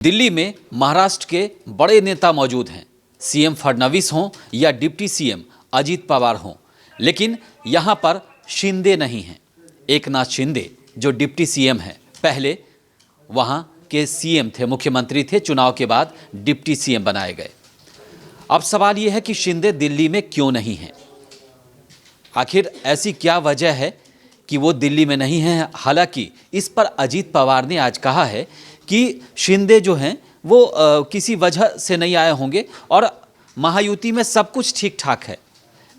दिल्ली में महाराष्ट्र के बड़े नेता मौजूद हैं, सीएम फडणवीस हों या डिप्टी सीएम अजीत पवार हों, लेकिन यहाँ पर शिंदे नहीं हैं। एकनाथ शिंदे जो डिप्टी सीएम हैं, पहले वहाँ के सीएम थे, मुख्यमंत्री थे, चुनाव के बाद डिप्टी सीएम बनाए गए। अब सवाल ये है कि शिंदे दिल्ली में क्यों नहीं हैं? आखिर ऐसी क्या वजह है कि वो दिल्ली में नहीं हैं? हालांकि इस पर अजीत पवार ने आज कहा है कि शिंदे जो हैं वो किसी वजह से नहीं आए होंगे और महायुति में सब कुछ ठीक ठाक है।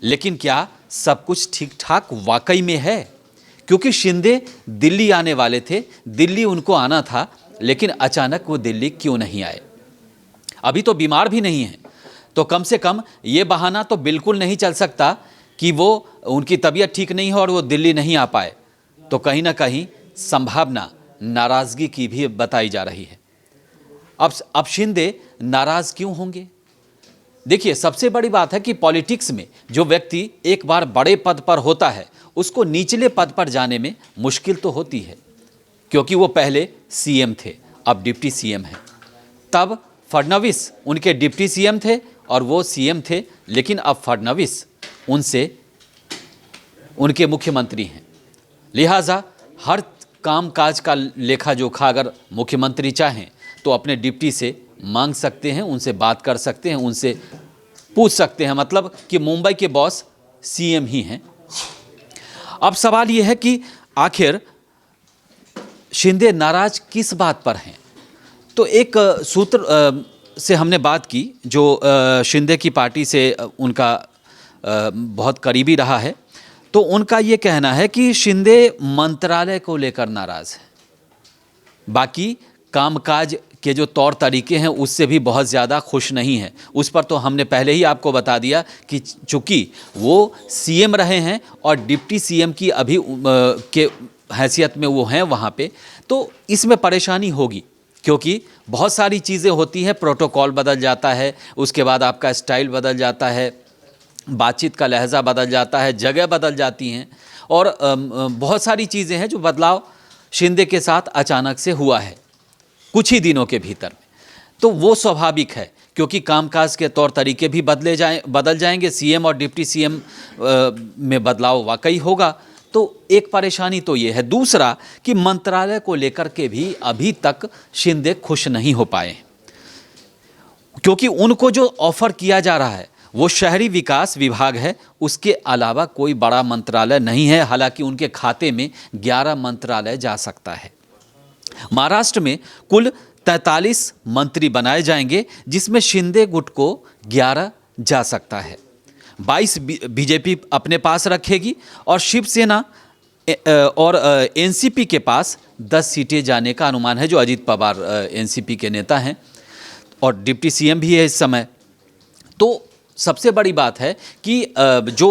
लेकिन क्या सब कुछ ठीक ठाक वाकई में है? क्योंकि शिंदे दिल्ली आने वाले थे, दिल्ली उनको आना था, लेकिन अचानक वो दिल्ली क्यों नहीं आए? अभी तो बीमार भी नहीं हैं, तो कम से कम ये बहाना तो बिल्कुल नहीं चल सकता कि वो उनकी तबीयत ठीक नहीं है और वो दिल्ली नहीं आ पाए। तो कहीं ना कहीं संभावना नाराज़गी की भी बताई जा रही है। अब शिंदे नाराज़ क्यों होंगे? देखिए, सबसे बड़ी बात है कि पॉलिटिक्स में जो व्यक्ति एक बार बड़े पद पर होता है, उसको निचले पद पर जाने में मुश्किल तो होती है, क्योंकि वो पहले सीएम थे, अब डिप्टी सीएम हैं। तब फडणवीस उनके डिप्टी सीएम थे और वो सीएम थे, लेकिन अब फडणवीस उनसे उनके मुख्यमंत्री हैं। लिहाजा हर काम काज का लेखा जोखा अगर मुख्यमंत्री चाहें तो अपने डिप्टी से मांग सकते हैं, उनसे बात कर सकते हैं, उनसे पूछ सकते हैं, मतलब कि मुंबई के बॉस सीएम ही हैं। अब सवाल ये है कि आखिर शिंदे नाराज किस बात पर हैं? तो एक सूत्र से हमने बात की जो शिंदे की पार्टी से उनका बहुत करीबी रहा है, तो उनका ये कहना है कि शिंदे मंत्रालय को लेकर नाराज़ है। बाकी कामकाज के जो तौर तरीके हैं उससे भी बहुत ज़्यादा खुश नहीं है। उस पर तो हमने पहले ही आपको बता दिया कि चूँकि वो सीएम रहे हैं और डिप्टी सीएम की अभी के हैसियत में वो हैं वहाँ पे, तो इसमें परेशानी होगी, क्योंकि बहुत सारी चीज़ें होती हैं, प्रोटोकॉल बदल जाता है, उसके बाद आपका स्टाइल बदल जाता है, बातचीत का लहजा बदल जाता है, जगह बदल जाती हैं और बहुत सारी चीज़ें हैं जो बदलाव शिंदे के साथ अचानक से हुआ है कुछ ही दिनों के भीतर में। तो वो स्वाभाविक है, क्योंकि कामकाज के तौर तरीके भी बदल जाएंगे, सीएम और डिप्टी सीएम में बदलाव वाकई होगा। तो एक परेशानी तो ये है। दूसरा कि मंत्रालय को लेकर के भी अभी तक शिंदे खुश नहीं हो पाए, क्योंकि उनको जो ऑफर किया जा रहा है वो शहरी विकास विभाग है, उसके अलावा कोई बड़ा मंत्रालय नहीं है। हालांकि उनके खाते में 11 मंत्रालय जा सकता है। महाराष्ट्र में कुल 43 मंत्री बनाए जाएंगे, जिसमें शिंदे गुट को 11 जा सकता है। 22 बीजेपी अपने पास रखेगी और शिवसेना और एनसीपी के पास 10 सीटें जाने का अनुमान है, जो अजीत पवार एनसीपी के नेता हैं और डिप्टी सीएम भी है इस समय। तो सबसे बड़ी बात है कि जो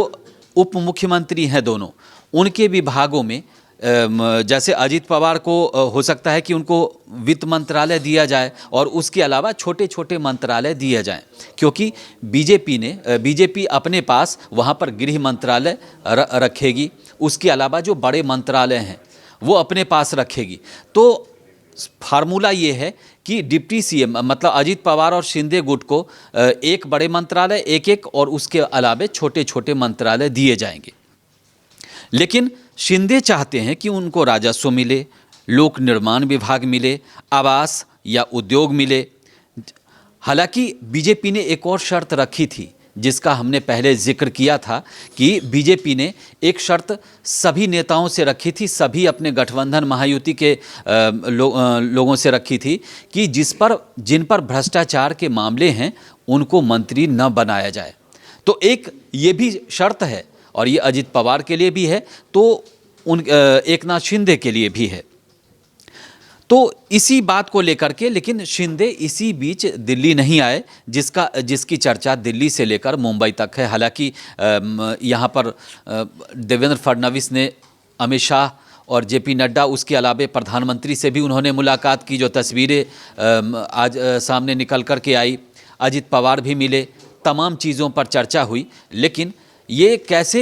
उप मुख्यमंत्री हैं दोनों, उनके विभागों में जैसे अजीत पवार को हो सकता है कि उनको वित्त मंत्रालय दिया जाए और उसके अलावा छोटे छोटे मंत्रालय दिए जाएं, क्योंकि बीजेपी अपने पास वहाँ पर गृह मंत्रालय रखेगी, उसके अलावा जो बड़े मंत्रालय हैं वो अपने पास रखेगी। तो फार्मूला ये है कि डिप्टी सीएम मतलब अजीत पवार और शिंदे गुट को एक बड़े मंत्रालय एक और उसके अलावा छोटे छोटे मंत्रालय दिए जाएंगे। लेकिन शिंदे चाहते हैं कि उनको राजस्व मिले, लोक निर्माण विभाग मिले, आवास या उद्योग मिले। हालांकि बीजेपी ने एक और शर्त रखी थी, जिसका हमने पहले जिक्र किया था कि बीजेपी ने एक शर्त सभी नेताओं से रखी थी, सभी अपने गठबंधन महायुति के लोगों से रखी थी कि जिन पर भ्रष्टाचार के मामले हैं उनको मंत्री न बनाया जाए। तो एक ये भी शर्त है और ये अजीत पवार के लिए भी है, तो एकनाथ शिंदे के लिए भी है। तो इसी बात को लेकर के लेकिन शिंदे इसी बीच दिल्ली नहीं आए, जिसकी चर्चा दिल्ली से लेकर मुंबई तक है। हालांकि यहाँ पर देवेंद्र फडणवीस ने अमित शाह और जेपी नड्डा, उसके अलावा प्रधानमंत्री से भी उन्होंने मुलाकात की, जो तस्वीरें आज सामने निकल कर के आई। अजीत पवार भी मिले, तमाम चीज़ों पर चर्चा हुई। लेकिन ये कैसे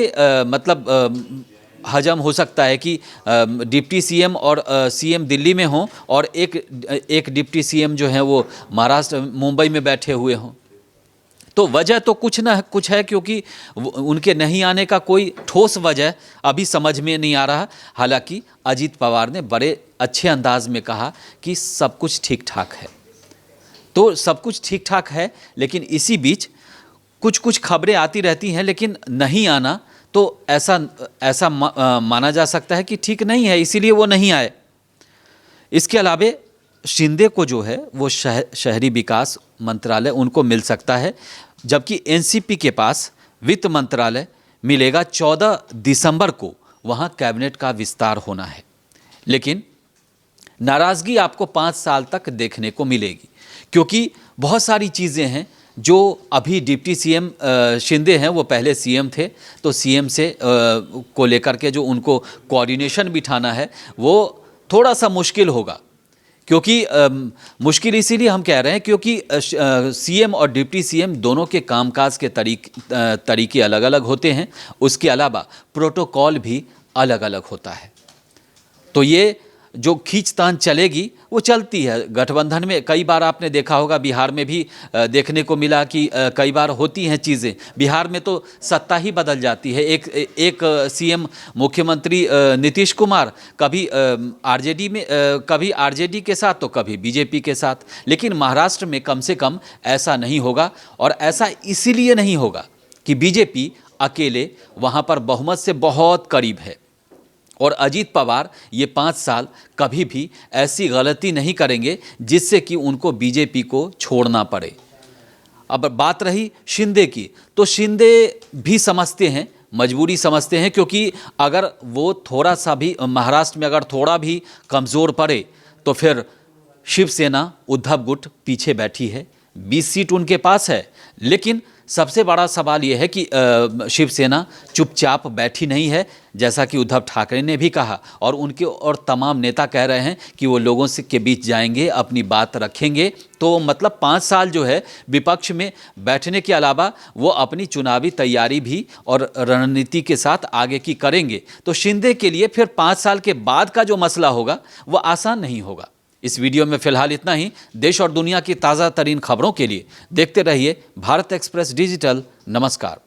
हजम हो सकता है कि डिप्टी सीएम और सीएम दिल्ली में हों और एक डिप्टी सीएम जो हैं वो महाराष्ट्र मुंबई में बैठे हुए हों। तो वजह तो कुछ ना कुछ है, क्योंकि उनके नहीं आने का कोई ठोस वजह अभी समझ में नहीं आ रहा। हालांकि अजीत पवार ने बड़े अच्छे अंदाज में कहा कि सब कुछ ठीक ठाक है। तो सब कुछ ठीक ठाक है, लेकिन इसी बीच कुछ कुछ खबरें आती रहती हैं, लेकिन नहीं आना तो ऐसा माना जा सकता है कि ठीक नहीं है, इसीलिए वो नहीं आए। इसके अलावे शिंदे को जो है वो शहरी विकास मंत्रालय उनको मिल सकता है, जबकि एनसीपी के पास वित्त मंत्रालय मिलेगा। 14 दिसंबर को वहाँ कैबिनेट का विस्तार होना है, लेकिन नाराज़गी आपको 5 साल तक देखने को मिलेगी, क्योंकि बहुत सारी चीज़ें हैं जो अभी डिप्टी सीएम शिंदे हैं, वो पहले सीएम थे, तो सीएम से को लेकर के जो उनको कोऑर्डिनेशन बिठाना है वो थोड़ा सा मुश्किल होगा। क्योंकि मुश्किल इसीलिए हम कह रहे हैं क्योंकि सीएम और डिप्टी सीएम दोनों के कामकाज के तरीके अलग अलग होते हैं। उसके अलावा प्रोटोकॉल भी अलग अलग होता है। तो ये जो खींचतान चलेगी वो चलती है गठबंधन में। कई बार आपने देखा होगा, बिहार में भी देखने को मिला कि कई बार होती हैं चीज़ें। बिहार में तो सत्ता ही बदल जाती है। एक सीएम मुख्यमंत्री नीतीश कुमार कभी आरजेडी में, कभी आरजेडी के साथ तो कभी बीजेपी के साथ। लेकिन महाराष्ट्र में कम से कम ऐसा नहीं होगा, और ऐसा इसीलिए नहीं होगा कि बीजेपी अकेले वहाँ पर बहुमत से बहुत करीब है। और अजीत पवार ये 5 साल कभी भी ऐसी गलती नहीं करेंगे जिससे कि उनको बीजेपी को छोड़ना पड़े। अब बात रही शिंदे की, तो शिंदे भी समझते हैं, मजबूरी समझते हैं, क्योंकि अगर वो थोड़ा सा भी महाराष्ट्र में अगर थोड़ा भी कमज़ोर पड़े तो फिर शिवसेना उद्धव गुट पीछे बैठी है। 20 सीट उनके पास है, लेकिन सबसे बड़ा सवाल यह है कि शिवसेना चुपचाप बैठी नहीं है, जैसा कि उद्धव ठाकरे ने भी कहा, और उनके और तमाम नेता कह रहे हैं कि वो लोगों से के बीच जाएंगे, अपनी बात रखेंगे। तो मतलब 5 साल जो है विपक्ष में बैठने के अलावा वो अपनी चुनावी तैयारी भी और रणनीति के साथ आगे की करेंगे। तो शिंदे के लिए फिर 5 साल के बाद का जो मसला होगा वो आसान नहीं होगा। इस वीडियो में फिलहाल इतना ही। देश और दुनिया की ताज़ा तरीन खबरों के लिए देखते रहिए भारत एक्सप्रेस डिजिटल। नमस्कार।